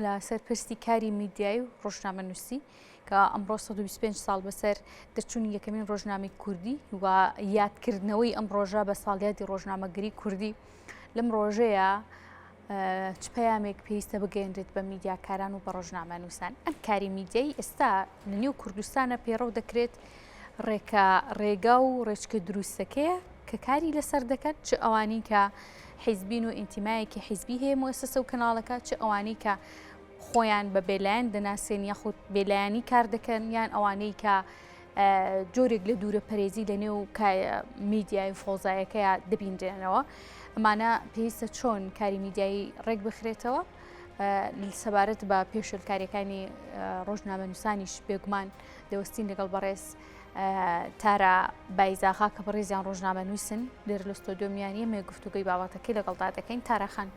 لە سەرپرستی کاری میدیایی و ڕۆژنامەنووسی کە ئەمڕۆ 125 ساڵ بەسەر دەرچوونی یەکەمین ڕۆژنامەی کوردی و یادکردنەوەی ئەم ڕۆژە بە ساڵیادی ڕۆژنامەگەری کوردی لەم ڕۆژەیە چ پەیامێک پێویستە بگەێنرێت بە میدیاکاران و بە ڕۆژنامەنووسان. ئەم کاری میدیایی ئێستا لە نێو کوردستانە پێڕەو دەکرێت ڕێگا و ڕێچکە دروستەکەیە کە کاری لەسەر دەکات، چ ئەوانی کە حیزبین و ئینتیمایەکی حیزبی هەیە مؤسسە و کەناڵەکە، چ ئەوانەی کە خۆیان بە بێلایەن دەناسێن یاخود بێلایەنی کار دەکەن، یان ئەوانەی کە جۆرێک لە دوورە پەرێزی لە نێو میدیای فۆزایەکەیە دەبیندرێنەوە. ئەمانە پێویستە چۆن کاری میدیایی ڕێک بخرێتەوە سەبارەت بە پێشلکاریەکانی ڕۆژنامەنووسانیش بێگومان دەوەستین لەگەڵ بەڕێز تارە بایزاغا کە بەڕێزیان ڕۆژنامەنووسن لێرە لە ستۆدیۆ میانیە مێ گفتوگوی بابەتەکەی لەگەڵدا دەکەین. تارەخان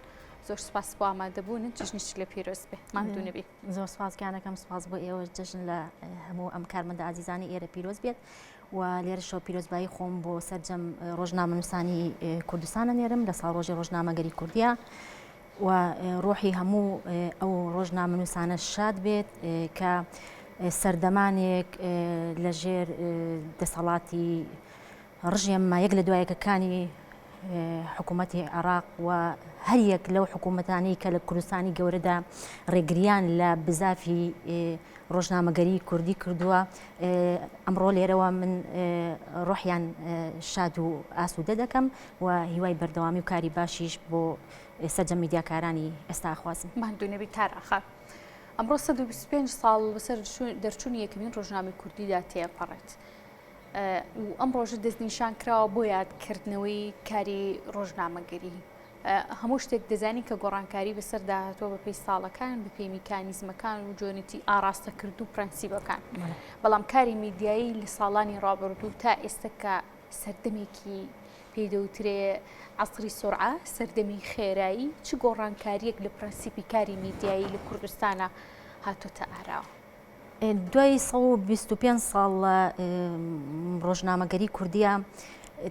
زۆر سپاس بۆ ئامادەبوونن، جژنیش لە پیرۆز بێ مامدوو نەبێ. زۆر سپاسگیانەکەم، سپاس بۆ ئێوە، جژن لە هەموو ئەم کارمەندە عزیزانی ئێرە پیرۆز بێت و لێرەشەوە پیرۆزبایی خۆم بۆ سەرجەم ڕۆژنامەنووسانی کوردستانە نێرم لە ساڵڕۆژی ڕۆژنامەگەری کوردیە و ڕۆحی هەموو ئەو ڕۆژنامەنووسانە شاد بێت کە سەردەمانێک لەژێر دەسەڵاتی ڕژێمە یەک لە دوایەکەکانی حکوومەتی عێراق و هەر یەک لەو حکوومەتانەی کە لە کوردستانی گەورەدا ڕێگریان لە بزافی ڕۆژنامەگەری کوردی کردووە، ئەمڕۆ لێرەوە من ڕۆحیان شاد و ئاسوودە دەکەم و هیوای بەردەوامی و کاری باشیش بۆ سەرجەم میدیاکارانی ئێستا ئەخوازم. مامدوو نەبی تارەخان. ئەمڕۆ 125 ساڵ بەسەر دەرچوونی یەکەمین ڕۆژنامەی کوردیدا تێپەڕێت و ئەم ڕۆژە دەستنیشان کراوە بۆ یادکردنەوەی کاری ڕۆژنامەگەری. هەموو شتێک دەزانی کە گۆڕانکاری بەسەردا هاتووە بە پێی ساڵەکان، بە پێی میکانیزمەکان و جۆنێتی ئاراستەکرد و پرەنسیبەکان. بەڵام کاری میدیایی لە ساڵانی ڕابردوو تا ئێستا کە سەردەمێکی پێدەوترێ عەسری سورعە، سەردەمی خێرایی، چ گۆڕانکاریەک لە پرەنسیپی کاری میدیایی لە کوردستانە هاتوۆتە ئاراوە؟ دوای 125 ساڵ ڕۆژنامەگەری کوردیە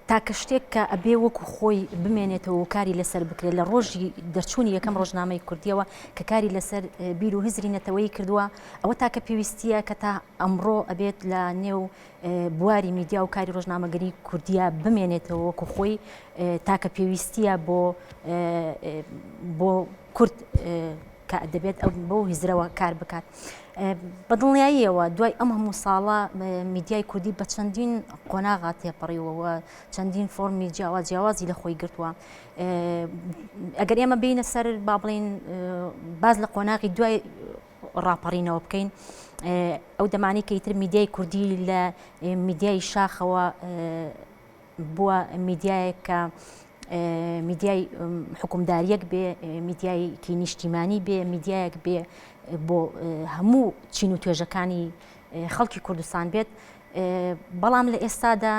تاکە شتێک کە ئەبێ وەکو خۆی بمێنێتەوە و کاری لەسەر بکرێت لە ڕۆژی دەرچوونی یەکەم ڕۆژنامەی کوردیەوە کە کاری لەسەر بیر و هزری نەتەوەی کردووە، ئەوە تاکە پێویستیە کە تا ئەمڕۆ ئەبێت لە نێو بواری میدیا و کاری ڕۆژنامەگەری کوردیە بمێنێتەوە وەکو خۆی، تاکە پێویستیە بۆ کورد کە دەبێت ئەو بۆ هیزرەوە کار بکات. بەدڵنیاییەوە دوای ئەم هەموو ساڵە میدیای کوردی بە چەندین قۆناغا تێپەڕیوەوە، چەندین فۆرمی جیاوازی لە خۆی گرتووە. ئەگەر ئێمە بینە سەر با بڵێن باز لە قۆناغی دوای ڕاپەڕینەوە بکەین، ئەو دەمانی کە ئیتر میدیای کوردی لە میدیای شاخەوە بووە میدیایەک کە میدیای حکومداریەک بێ، میدیایکی نیشتیمانی بێ، میدیایەک بێ بۆ هەموو چین و توێژەکانی خەڵکی کوردستان بێت. بەڵام لە ئێستادا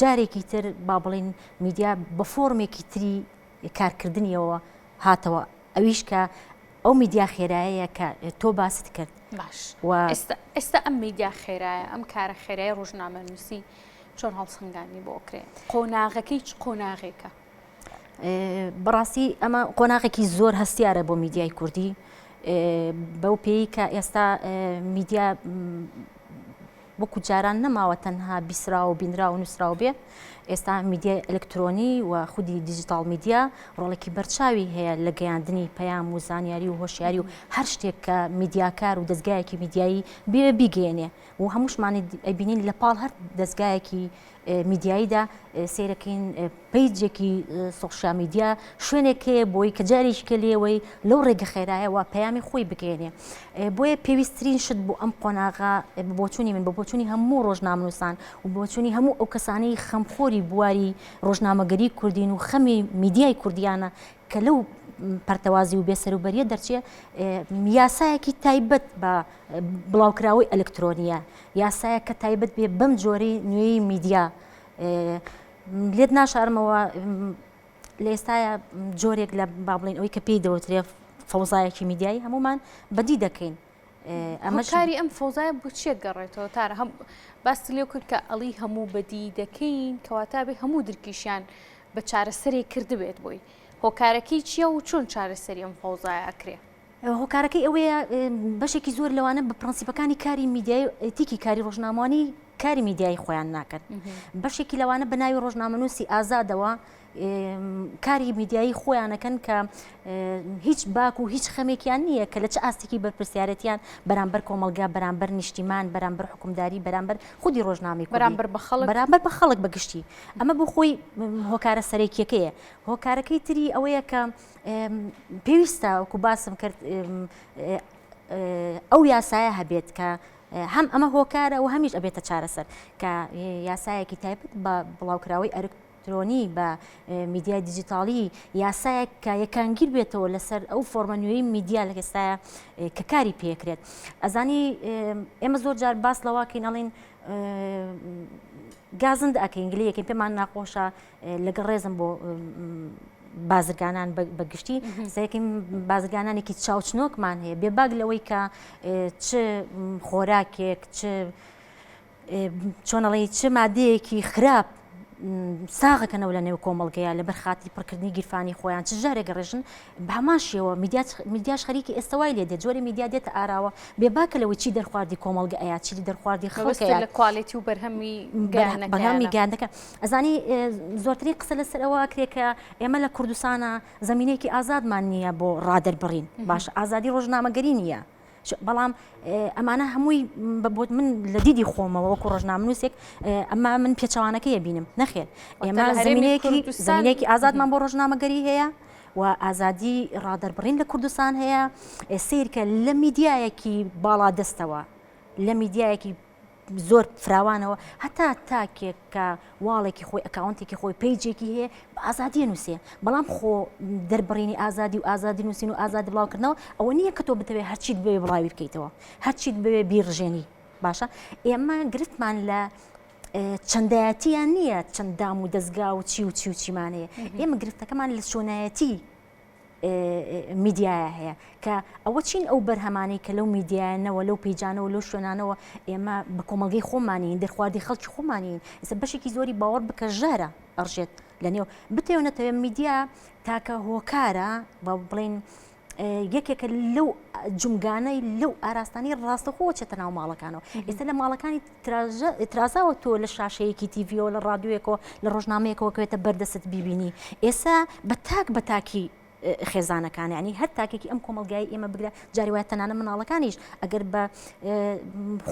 جارێکی تر با بڵێن میدیا بە فۆرمێکی تری کارکردنیەوە هاتەوە، ئەویش کە ئەو میدیا خێراییە کە تۆ باست کرد. باش، ئێستا ئەم میدیا خێرایە، ئەم کارە خێرای ڕۆژنامەنووسی چۆن هەڵسەنگاندنی بۆ کرێت؟ قۆناغەکەی چ قۆناغێکە؟ بەڕاستی ئەمە قۆناغێکی زۆر هەستیارە بۆ میدیای کوردی، بەو پێی کە ئێستا میدیا وەکو جاران نەماوە تەنها بیسرا و بینرا و نووسراو بێ، ئێستا میدیای ئەلکترۆنی و خودی دیجیتال میدیا ڕۆڵێکی بەرچاوی هەیە لە گەیاندنی پەیام و زانیاری و هۆشیاری و هەر شتێک کە میدیاکار و دەستگایەکی میدیایی بێ بیگەێنێ و هەمووشمانی ئەبینین لە پاڵ هەر دەستگایەکی میدیاییدا سیرەکەین پیجێکی سۆشیال میدیا شوێنێک هەیە بۆی کە جارێککە لێوەی لەو ڕێگە خێرایەوە پەیامی خۆی بگەێنێ. بۆیە پێویستترین شت بۆ ئەم قۆناغا بۆچوونی من بە بۆچوونی هەموو ڕۆژنامەنووسان و بۆچوونی هەموو ئەو کەسانەی خەمخۆری بواری ڕۆژنامەگەری کوردین و خەمی میدیای کوردیانە کە لەو پەرتەوازی و بێسەروبەریە دەرچێ یاسایەکی تایبەت بە بڵاوکراوەی ئەلکترۆنیە، یاسایە کە تایبەت بێ بەم جۆرەی نوێی میدیا. لێت ناشارمەوە لە ئێستاە جۆرێک لە با بڵێن ئەوەی کە پێی دەوترێ فەوزایەکی میدیایی هەمومان بەدی دەکەین. ئەمە کاری ئەم فەوزایە بۆ چیە گەڕێتەوە تارە هەم باسی لێو کرد کە ئەڵی هەموو بەدی دەکەین کەواتە بێ هەموو درکیشیان بە چارەسەرێک کردبێت بۆی. هۆکارەکەی چییە و چۆن چارەسەری ئەم فەوزایە ئەکرێ؟ هۆکارەکەی ئەوەیە بەشێکی زۆر لەوانە بە پرەنسیپەکانی کاری میدیای تیکی کاری ڕۆژنامەوانی کاری میدیای خۆیان ناکەن بەشێکی لەوانە بە ناوی ڕۆژنامەنووسی ئازادەوە کاری میدیایی خۆیانەکەن کە هیچ باک و هیچ خەمێکیان نییە کە لە چه ئاستێکی بەرپرسیارەتیان بەرامبەر کۆمەلگا بەرامبەر نیشتیمان بەرامبەر حکومداری بەرامبەر خودی ڕۆژنامەی بەرامبەر بە خەڵک بەگشتی ئەمە بۆ خۆی هۆکارە سەرەکیەکەیە هۆکارەکەی تری ئەوەیە کە پێویستە وەکو باسم کرد ئەو یاسایە هەبێت کە هەم ئەمە هۆکارە و هەمیش ئەبێتە چارەسەر کە یاسایەکی تایبەت بە بڵاوکراوەی ئەلکترۆنی بە میدیای دیجیتاڵی یاسایەک کە یەکانگیر بێتەوە لەسەر ئەو فۆرمە نوێی میدیا لە ئێستاە کە کاری پێکرێت ئەزانی ئێمە زۆر جار باس لەواکەین ئەڵێن گازند ئەکەین گلەیەکەین پێمان ناخۆشە لەگەڵ ڕێزم بۆ بازرگانان بەگشتی سەرەکەین بازرگانانێکی چاوچنۆکمان هەیە بێباگ لەوەی کە چ خۆراکێک چۆنەڵی چ مادەیەکی خراپ ساغەکەنەوە لە نێو کۆمەڵگەیە لەبەر خاتی پڕکردنی گیرفانی خۆیان چ جارێک ڕێژن بە هەماشیەوە میدیاش خەریکی ئێستاوای لێ دێت جۆری میدیا دێتە ئاراوە بێباکە لەوەی چی دەرخواردی کۆمەڵگە ئەیە چی دەرخواردی خەڵکەیە لە کوالیتی و بەرهەمی گیانەکە ئەزانی زۆرترین قسە لەسەر ئەوە ئەکرێت کە ئێمە لە کوردستانە زەمینەیەکی ئازادمان نییە بۆ ڕادەربڕین باش ئازادی ڕۆژنامەگەری نییە بەڵام ئەمانە هەمووی من لە دیدی خۆمەوە وەکو ڕۆژنامەنووسێک ئەمە من پێچەوانەکەی بینم نەخێر ئێمە زمینەیەکی ئازادمان بۆ ڕۆژنامەگەری هەیە و ئازادی ڕادەربڕین لە کوردستان هەیە سیرکە لە میدیایەکی باڵا دەستەوە لە میدیایەکی زۆر فراوانەوە هەتا تاکێک کە واڵێکی خۆی ئەکاونتێکی خۆی پیجێکی هەیە بە ئازادی نووسێ بەڵام خۆ دەربڕینی ئازادی و ئازادی نووسین و ئازادی بڵاوکردنەوە ئەوە نییە کە تۆ بتەوێت هەرچیت بێ بڵاوی بکەیتەوە هەرچیت بێ بیرژێنی باشە ئێمە گرفتمان لە چەندایەتیان نییە چەنددام و دەستگا و چی و چیمانەیە ئێمە گرفتەکەمان لە چۆنایەتی میدیایە هەیە کە ئەوە چین ئەو بەرهەمانی کە لەو میدیایانەوە لەو پیجانەوە لەو شوێنانەوە ئێمە بە کۆمەڵگەی خۆمانین دەرخواردی خەڵکی خۆمانین ئێستا بەشێکی زۆری باوەڕ بکە ژارە ئەڕژێت لە نێو بتێونەتەوێت میدیا تاکە هۆکارە بە بڵێن یەکێکە لەو جمگانەی لەو ئاراستانی ڕاستەخۆ چێتە ناو ماڵەکانەوە ئێستا لە ماڵەکانی ترازاوە تۆ لە شاشەیەکی تیڤیەوە لە ڕادیۆیەکەوە لە ڕۆژنامەیەکەوە کەوێتە بەردەست بیبینی ئێستا بە تاکی خێزانەکان ینی هەر تاکێکی ئەم کۆمەلگای ئێمە بگرە جاری وایە تەنانە مناڵەکانیش ئەگەر بە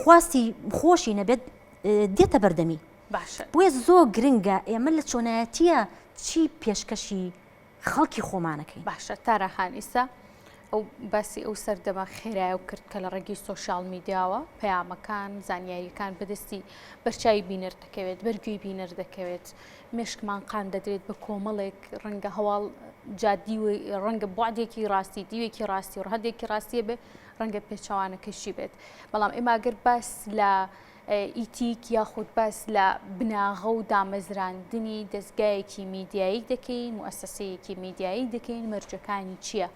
خواستی خۆشی نەبێت دێتە بەردەمی بۆیە زۆر گرنگە ئێمە لە چۆنایەتیە چی پێشکەشی خەڵکی خۆمانەکەی باشە تاراخان ئێستا ئەو باسی ئەو سەردەما خێرایە و کرد کە لە ڕێگەی سۆشیال میدیاوە پەیامەکان زانیاریەکان بەدەستی بەرچاوی بینەر دەکەوێت بەرگوێی بینەر دەکەوێت مشکمان قان دەدرێت بە کۆمەڵێک ڕەنگە هەواڵ جادی و ڕەنگە بوعدێکی ڕاستی دیوێکی ڕاستی و هەندێکی ڕاستیە بێ ڕەنگە پێچەوانەکەشی بێت بەڵام ئێماگەر باس لە ئیتیک یاخود باس لە بناغە و دامەزراندنی دەستگایەکی میدیایی دەکەین موسسەیەکی میدیایی دەکەین مەرجەکانی چییە؟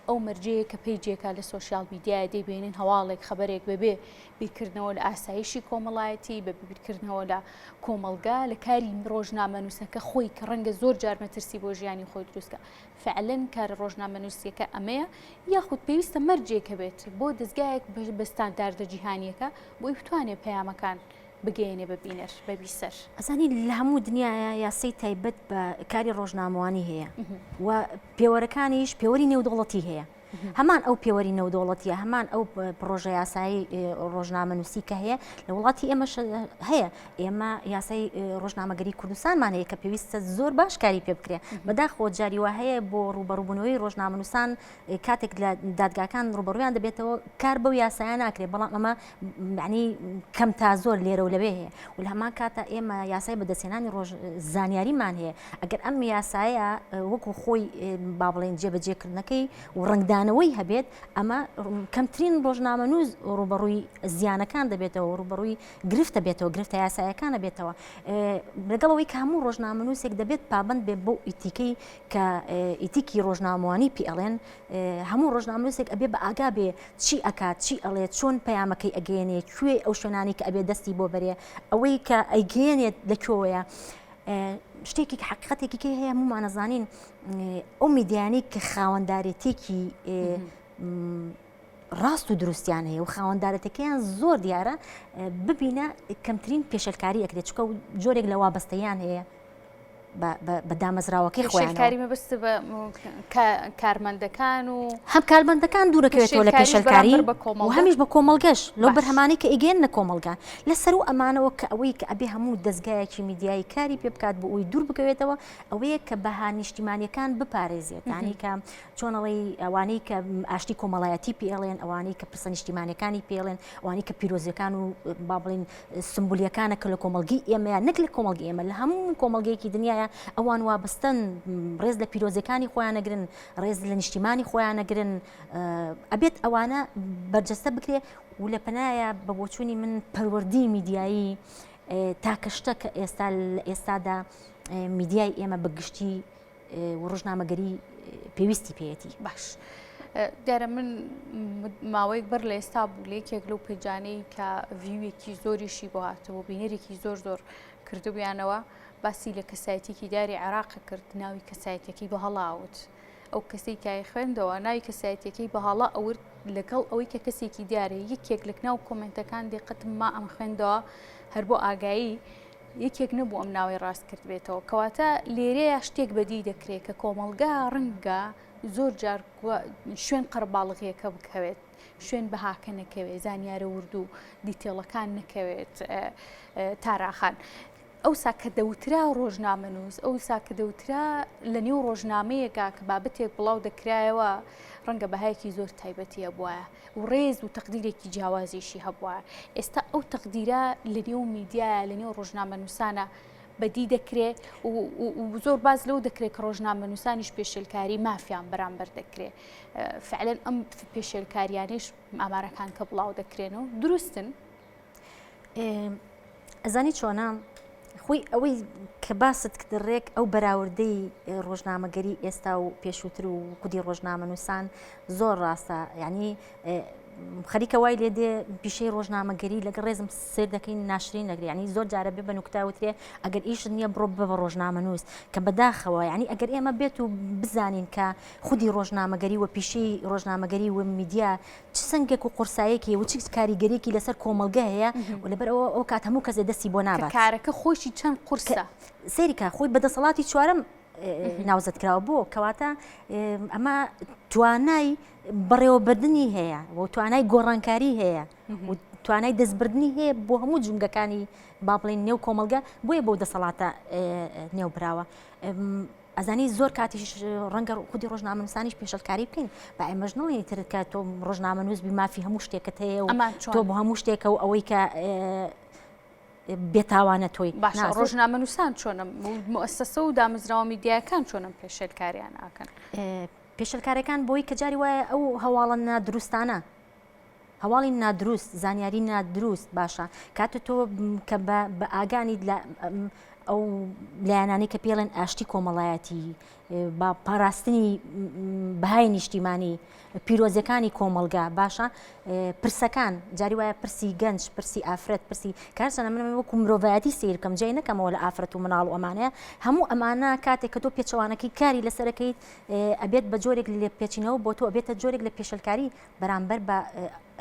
ئەو مەرجەیە کە پیجێکە لە سۆشیال میدیای دەیبێنین هەواڵێک خەبەرێک ببێ بیرکردنەوە لە ئاسایشی کۆمەڵایەتی بە بیرکردنەوە لە کۆمەلگا لە کاری ڕۆژنامەنووسەکە خۆی کە ڕەنگە زۆر جار مەترسی بۆ ژیانی خۆی دروستکە فعلەن کار ڕۆژنامەنووسیەکە ئەمەیە یاخود پێویستە مەرجێکە بێت بۆ دەستگایەک بە ستانداردە جیهانیەکە بۆی بتوانێت پەیامەکان بگەێنێ بە بینەر بەبی سەر ئەزانی لە هەموو دنیاە یاسەی تایبەت بە کاری ڕۆژنامەوانی هەیە و پێوەرەکانیش پێوەری نێودوڵەتی هەیە هەمان ئەو پێوەری نێودوڵەتیە هەمان ئەو پرۆژە یاسایی ڕۆژنامەنووسی کە هەیە لە وڵاتی ئێمەش هەیە ئێمە یاسای ڕۆژنامەگەری کوردستانمان هەیە کە پێویستە زۆر باش کاری پێ بکرێ بەداخۆ جاری وا هەیە بۆ ڕوبەڕووبوونەوەی ڕۆژنامەنووسان کاتێک لە دادگاکان ڕوبەڕوویان دەبێتەوە کار بەو یاسایان ناکرێت بەڵام ئەمە معنی کەم تا زۆر لێرە و لەوێ هەیە و لە هەمان کاتە ئێمە یاسای بەدەستێنانی زانیاریمان هەیە ئەگەر ئەم یاسایە وەکو خۆی با بڵێن جێبەجێکردنەکەی و ڕنگدانەوەی هەبێت ئەمە کەمترین ڕۆژنامەنووس ڕوبەڕووی زیانەکان دەبێتەوە ڕوبەڕووی گرفتە بێتەوە گرفتە یاسایەکانە بێتەوە لەگەڵەوەی کە هەموو ڕۆژنامەنووسێک دەبێت پابند بێت بۆ ئیتیکەی کە ئیتیکی ڕۆژنامەوانی PLN هەموو ڕۆژنامەنووسێک ئەبێ بە ئاگا بێ چی ئەکات چی ئەڵێت چۆن پەیامەکەی ئەگەێنێ کوێ ئەو شوێنانی کە ئەبێ دەستی بۆ بەرێ ئەوەی کە ئەیگەێنێت لەکوێیە شتێکی حقیقەتێکی کە هەیە هەمومان نەزانین ئەو میدیانی کە خاوەندارێتێکی ڕاست و دروستیان هەیە و خاوەنددارەتەکەیان زۆر دیارە ببینە کەمترین پێشەلکاری ئەکرێت چکە جۆرێک لە وابەستەیان هەیە بە دامەزراوەکەی خۆیان پێشەلکاری مەبەست بە کارمەندەکان و هەم کارمەندەکان دوورەکەوێتەوە لە پێشەلکاری و هەمیش بە کۆمەڵگەش لەو بەرهەمانەی کە ئیگەێنە کۆمەلگا لەسەر و ئەمانەوە کە ئەوەی کە ئەبێ هەموو دەستگایەکی میدیایی کاری پێ بکات بۆ ئەوی دوور بکەوێتەوە ئەوەیە کە بەها نیشتیمانیەکان بپارێزێت یعنی کە چۆنەڵی ئەوانەی کە ئاشتی کۆمەڵایەتی پێڵێن ئەوانەی کە پرسە نیشتیمانیەکانی پێڵێن ئەوانەی کە پیرۆزیەکان و با بڵین سمبولیەکانە کە لە کۆمەلگی ئێمەیە نەک لە کۆمەلگی ئێمە لە هەموو کۆمەلگەیەکی دنیاە ئەوان وابستن ڕێز لە پیرۆزیەکانی خۆیان نەگرن ڕێز لە نیشتیمانی خۆیان نەگرن ئەبێت ئەوانە بەرجەستە بکرێ و لە پەنایە بە بۆچوونی من پەروەردی میدیایی تاکەشتە کە ئێستادا میدیای ئێمە بەگشتی و ڕۆژنامەگەری پێویستی پێیەتی باش دیارە من ماوەیەک بەر لە ئێستا بوو لێکێک لەو پێجانەی کە ڤیوێکی زۆریشی بۆ هاتەوە بینەرێکی زۆر کردبیانەوە باسی لە کەسایەتێکی داری عێراقە کرد ناوی کەسایەتەکەی بە هەڵاوت ئەو کەسەی کای خوێندەوە ناوی کەسایەتەکەی بە هەڵا ئەورد لەگەڵ ئەوەی کە کەسێکی دیارە یەکێک لە ناو کۆمنتەکان دقتم ما ئەم خوێندەوە هەر بۆ ئاگایی یەکێک نەبوو ئەم ناوی ڕاست کرد بێتەوە کەواتە لێرەیە شتێک بەدی دەکرێت کە کۆمەڵگا ڕەنگە زۆر جار شوێن قەرباڵغیەکە بکەوێت شوێن بەهاکە نەکەوێت زانیارە وردو دیتێڵەکان نەکەوێت تاراخان ئەوسا کە دەوترا ڕۆژنامەنووس ئەوسا کە دەوترا لە نێو ڕۆژنامەیەکە کە بابەتێک بڵاو دەکرایەوە ڕەنگە بەهایەکی زۆر تایبەتیە بووە و ڕێز و تەقدیرێکی جیاوازیشی هەبووە ئێستا ئەو تەقدیرە لە نێو میدیایە لە نێو ڕۆژنامەنووسانە بەدی دەکرێت و زۆر باز لەو دەکرێت کە ڕۆژنامەنووسانیش پێشێلکاری مافیان بەرامبەر دەکرێت فعلەن ئەم پێشێلکاریانیش ئامارەکان کە بڵاو دەکرێنەوە دروستن ئەزانی چۆنە خۆی ئەوەی کە باست دەڕێک ئەو بەراوردەی ڕۆژنامەگەری ئێستا و پێشووتر و کودی ڕۆژنامەنووسان زۆر ڕاستە یعنی خەریکە وای لێ دێ پیشەی ڕۆژنامەگەری لەگە ڕێزم سێر دەکەین ناشرین نەگری ینی زۆر جارە بێ بە نوکتاوترێ ئەگەر ئیشت نییە بڕۆ بە ڕۆژنامەنووس کە بەداخەوە ینی ئەگەر ئێمە بێت و بزانین کە خودی ڕۆژنامەگەری و پیشەی ڕۆژنامەگەری و میدیا چ سنگێک و قورسایەکی و چ کاریگەریەکی لەسەر کۆمەلگە هەیە و لەبەر ئەو کات هەموو کەسێ دەستی بۆ نابات کارەکە خۆشی چەند قورسە سێریکە خۆی بەدەسەڵاتی چوارەم ناوزەت کراوە بۆ کەواتە ئەمە توانای بەڕێوەبردننی هەیە و توانای گۆڕانکاری هەیە و توانای دەستبردننی هەیە بۆ هەموو جونگەکانی با بڵین نێو کۆمەلگە بۆیە بۆ دەسەڵاتە نێو براوە ئەزانی زۆر کاتیش ڕەنگە خودی ڕۆژنامەنووسانیش پێشەلکاری بکەین با ئێمەش نڵێنی ترکە تۆ ڕۆژنامەنووس بی مافی هەموو شتێکت هەیە و تۆ بۆ هەموو شتێکە و ئەوەی کە بێتاوانە تۆی باش ڕۆژنامەنووسان چۆنە مؤسسە و دامەزراوە میدیاکان چۆنم پێشێلکاریان ئاکەن پێشەلکارەکان بۆی کە جاری وایە ئەو هەواڵە نادروستانە هەواڵی نادروست زانیاری نادروست باشە کاتە تۆ کە بە ئاگانی ئەو لایەنانی کە پێڵێن ئاشتی کۆمەڵایەتی با پاراستنی بەهای نیشتیمانی پیرۆزیەکانی کۆمەلگا باشە پرسەکان جاری وایە پرسی گەنج پرسی ئافرەت پرسی کارچەنە من وەکو مرۆڤایەتی سیرکەم جێ نەکەمەوە لە ئافرەت و مناڵ و ئەمانەیە هەموو ئەمانە کاتێک کە تۆ پێچەوانەکەی کاری لەسەرەکەیت ئەبێت بە جۆرێک لێ پێچینەوە بۆ تۆ ئەبێتە جۆرێک لە پێشەلکاری بەرامبەر بە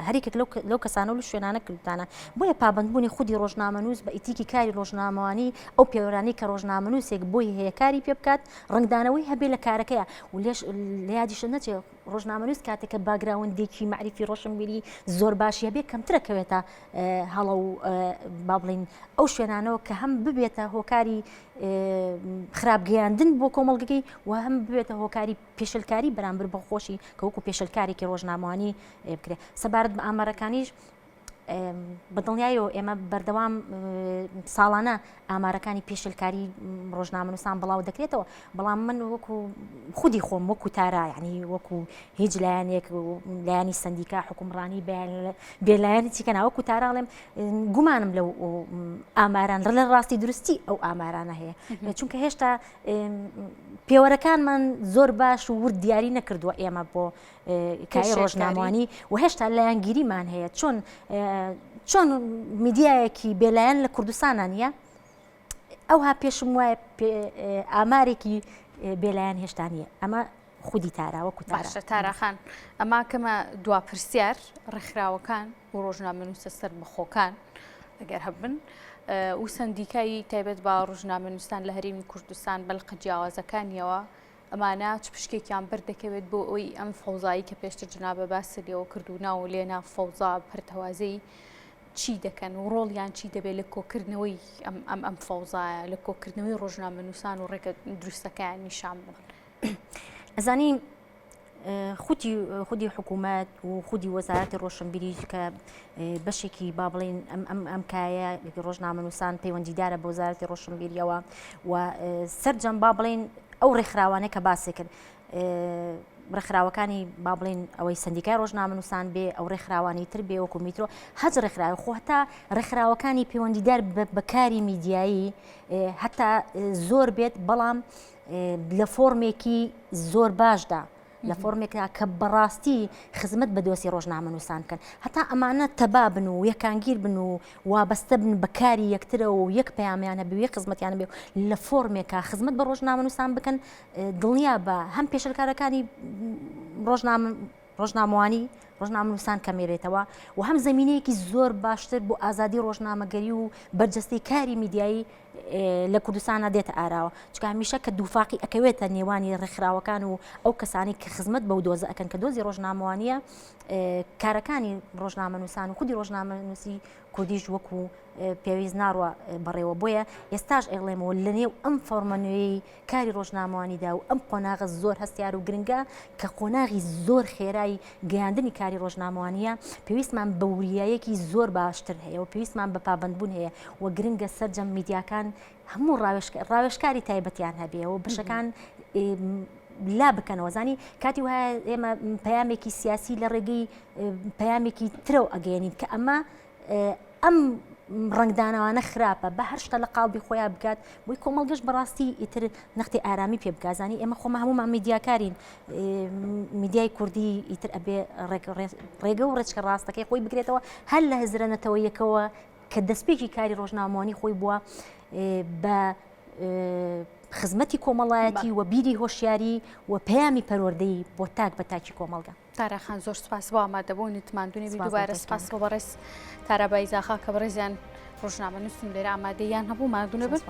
هەرێکێک لەو کەسانە و شوێنانە کردانە بۆیە پابندبوونی خودی ڕۆژنامەنووس بە ئیتیکی کاری ڕۆژنامەوانی ئەو پێوەرانی کە ڕۆژنامەنووسێک بۆی هەیە کاری پێ بکات ڕنگدانەوەی هەبێ لە کارەکەیە و لێش لە یادیشە نەچێ ڕۆژنامەنووس کاتێکە باگراوندێکی معریفی ڕۆشنبیری زۆر باشی هەبێ کەمترەکەوێتە هەڵە و با بڵین ئەو شوێنانەوە کە هەم ببێتە هۆکاری خراپگەیاندن بۆ کۆمەڵگەکەی و هەم ببێتە هۆکاری پێشەلکاری بەرامبەر بەخۆشی کە وەکو پێشەلکارێکی ڕۆژنامەوانی بکرێت سەبارەت بە ئامارەکانیش بەدڵنیایەوە ئێمە بەردەوام ساڵانە ئامارەکانی پێشەلکاری ڕۆژنامەنووسان بڵاو دەکرێتەوە بەڵام من وەکو خودی خۆم وەکو تارا یعنی وەکو هیچ لایەنێک لایانی سندیکا حکومڕانی بێلایەنی چیکەنا وەکو تاراڵێم گومانم لەو ئاماران لە ڕاستی درستی ئەو ئامارانە هەیە چونکە هێشتا پێوەرەکانمان زۆر باش و ورد دیاری نەکردووە ئێمە بۆ کای ڕۆژنامەوانی و هێشتا لایەنگیریمان هەیە چۆن میدیایەکی بێلایەن لە کوردستانە نیە ئەوها پێشم وایە ئامارێکی بێلایەن هێشتا نیە ئەمە خودی تارا وەکو باشە تاراخان ئەما کەمە دواپرسیار ڕێکخراوەکان و ڕۆژنامەنووسە سەر بەخۆکان ئەگەر هەبن و سندیکایی تایبەت بە ڕۆژنامەنووسان لە هەرێمی کوردستان بەڵقە جیاوازەکانیەوە ئەمانە چ پشکێکیان بەردەکەوێت بۆ ئەوی ئەم فەوزایی کە پێشتر جنابە باسی لێەوە کردونا و لێنا فەوزا پەرتەوازەی چی دەکەن و ڕۆڵیان چی دەبێت لە کۆکردنەوەی ئەم فەوزایە لە کۆکردنەوەی ڕۆژنامەنووسان و ڕێگە دروستەکەیان نیشان بڵن. ئەزانی خودی حکوومەت و خودی وەزارەتی ڕۆشنبیری کە بەشێکی با بڵێن ئەم کایە ڕۆژنامەنووسان پەیوەندیدارە بە وەزارەتی ڕۆشنبیریەوە و سەرجەم با بڵێن ئەو ڕێکخراوانەیە کە باسی کرد ڕێکخراوەکانی با بڵێن ئەوەی سندیکای ڕۆژنامەنووسان بێ ئەو ڕێکخراوانی تر بێ وەکو میترۆ هەج ڕێکخراوە خۆ هەتا ڕێکخراوەکانی پەیوەندیدار بە کاری میدیایی هەتا زۆر بێت بەڵام لە فۆرمێکی زۆر باشدا لە فۆرمێکدا کە بەڕاستی خزمەت بە دۆسی ڕۆژنامەنووسان بکەن هەتا ئەمانە تەبا بن و یەکانگیر بن و وابەستە بن بە کاری یەکترە و یەک پەیامیانە بێ و یەک خزمەتیانە بێ لە فۆرمێکە خزمەت بە ڕۆژنامەنووسان بکەن دڵنیا بە هەم پێشەرکارەکانی ڕۆژنامەنووسان کەمێرێتەوە و هەم زمینەیەکی زۆر باشتر بۆ ئازادی ڕۆژنامەگەری و بەرجەستەی کاری میدیایی لە کوردستانە دێتە ئاراوە چکە هەمیشە کە دووفاقی ئەکەوێتە نێوانی ڕێکخراوەکان و ئەو کەسانی کە خزمەت بەو دۆزە ئەکەن کە دۆزی ڕۆژنامەوانیە کارەکانی ڕۆژنامەنووسان و خودی ڕۆژنامەنووسی کوردیش وەکو پێویست ناڕوە بەڕێوە بۆیە ئێستاش ئێڵێمەوە لە نێو ئەم فۆرمەنوێی کاری ڕۆژنامەوانیدا و ئەم قۆناغە زۆر هەستیار و گرنگە کە قۆناغی زۆر خێرایی گەیاندنی کاری ڕۆژنامەوانیە پێویستمان بە وریایەکی زۆر باشتر هەیە و پێویستمان بە پابندبوون هەیە و گرنگە سەرجەم میدیاکان هەموو ڕاوێژکاری تایبەتیان هەبێەوە بشەکان لا بکەنەوە زانی کاتی وایە ئێمە پەیامێکی سیاسی لە ڕێگەی پەیامێکی ترە و ئەگەێنین کە ئەمە ئەم ڕنگدانەوانە خراپە بە هەر شتە لە قاڵبی خۆیان بکات بۆی کۆمەڵگەشت بەڕاستی ئیتر نەختی ئارامی پێ بگازانی ئێمە خۆمە هەمومان میدیاکارین میدیای کوردی ئیتر ئەبێ ڕێگە و ڕێچکە ڕاستەکەی خۆی بگرێتەوە هەر لە هەزرەنەتەوە یەکەوە کە دەستپێکی کاری ڕۆژنامەوانی خۆی بووە بە خزمەتی کۆمەڵایەتی و بیری هۆشیاری و پەیامی پەروەردەی بۆ تاک بە تاکی کۆمەڵگە. تاراخان زۆر سپاس بۆ ئامادەبوون نتماندونی دووبارە سپاس بۆ بەڕێز تارابای زاخا کە بەڕێزیان ڕۆژنامەنووسن لێرە ئامادەیان هەبوو مادوونە بن.